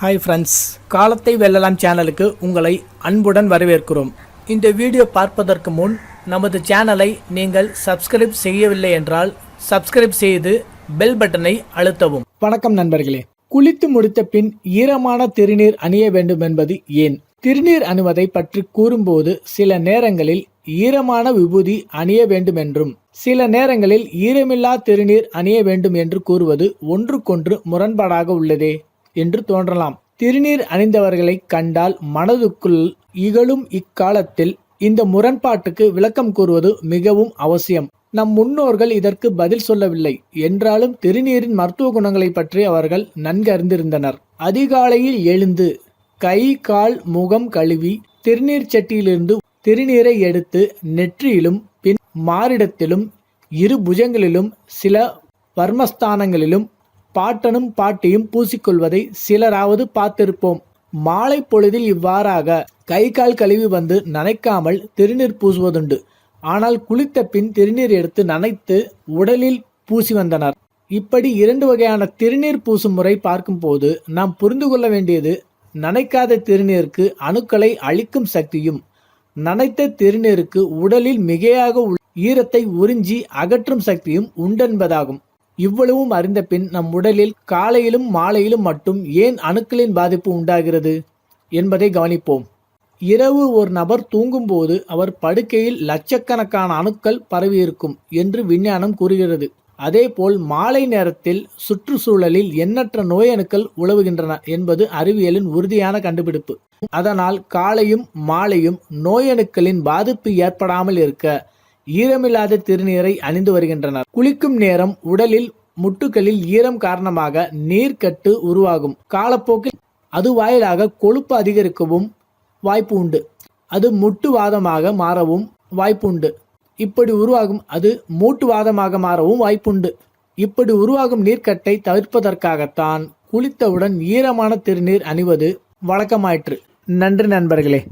Hi friends, காலத்தை வெல்லலாம் சேனலுக்கு உங்களை அன்புடன் வரவேற்கிறோம். இந்த வீடியோ பார்ப்பதற்கு முன் நமது சேனலை நீங்கள் சப்ஸ்கிரைப் செய்யவில்லை என்றால் சப்ஸ்கிரைப் செய்து பெல் பட்டனை அழுத்தவும். வணக்கம் நண்பர்களே. குளித்து முடித்த பின் ஈரமான திருநீர் அணிய வேண்டும் என்பது ஏன்? திருநீர் அணிவதை பற்றி கூறும்போது சில நேரங்களில் ஈரமான விபூதி அணிய வேண்டும் என்றும் சில நேரங்களில் ஈரமில்லா திருநீர் அணிய வேண்டும் என்று கூறுவது ஒன்றுக்கொன்று முரண்பாடாக உள்ளதே என்று தோன்றலாம். திருநீர் அணிந்தவர்களை கண்டால் மனதுக்குள் இகழும் இக்காலத்தில் இந்த முரண்பாட்டுக்கு விளக்கம் கூறுவது மிகவும் அவசியம். நம் முன்னோர்கள் இதற்கு பதில் சொல்லவில்லை என்றாலும் திருநீரின் மருத்துவ குணங்களை பற்றி அவர்கள் நன்கு அறிந்திருந்தனர். அதிகாலையில் எழுந்து கை கால் முகம் கழுவி திருநீர் சட்டியிலிருந்து திருநீரை எடுத்து நெற்றியிலும் பின் மாரிடத்திலும் இரு புஜங்களிலும் சில வர்மஸ்தானங்களிலும் பாட்டனும் பாட்டியும் பூசிக்கொள்வதை சிலராவது பார்த்திருப்போம். மாலை பொழுதில் இவ்வாறாக கை கால் கழுவி வந்து நனைக்காமல் திருநீர் பூசுவதுண்டு. ஆனால் குளித்த பின் திருநீர் எடுத்து நனைத்து உடலில் பூசி வந்தனர். இப்படி இரண்டு வகையான திருநீர் பூசும் முறை பார்க்கும்போது நாம் புரிந்து கொள்ள வேண்டியது, நனைக்காத திருநீருக்கு அணுக்களை அழிக்கும் சக்தியும் நனைத்த திருநீருக்கு உடலில் மிகையாக ஈரத்தை உறிஞ்சி அகற்றும் சக்தியும் உண்டென்பதாகும். இவ்வளவும் அறிந்த பின் நம் உடலில் காலையிலும் மாலையிலும் மட்டும் ஏன் அணுக்களின் பாதிப்பு உண்டாகிறது என்பதை கவனிப்போம். இரவு ஒரு நபர் தூங்கும்போது அவர் படுக்கையில் லட்சக்கணக்கான அணுக்கள் பரவியிருக்கும் என்று விஞ்ஞானம் கூறுகிறது. அதேபோல் மாலை நேரத்தில் சுற்றுச்சூழலில் எண்ணற்ற நோய் அணுக்கள் உலவுகின்றன என்பது அறிவியலின் உறுதியான கண்டுபிடிப்பு. அதனால் காலையும் மாலையும் நோய் அணுக்களின் பாதிப்பு ஏற்படாமல் இருக்க ஈரமில்லாத திருநீரை அணிந்து வருகின்றனர். குளிக்கும் நேரம் உடலில் முட்டுகளில் ஈரம் காரணமாக நீர்க்கட்டு உருவாகும். காலப்போக்கில் அது வாயிலாக கொழுப்பு அதிகரிக்கவும் வாய்ப்பு உண்டு. அது முட்டுவாதமாக மாறவும் வாய்ப்பு உண்டு. இப்படி உருவாகும் அது மூட்டுவாதமாக மாறவும் வாய்ப்புண்டு. இப்படி உருவாகும் நீர்க்கட்டை தவிர்ப்பதற்காகத்தான் குளித்தவுடன் ஈரமான திருநீர் அணிவது வழக்கமாயிற்று. நன்றி நண்பர்களே.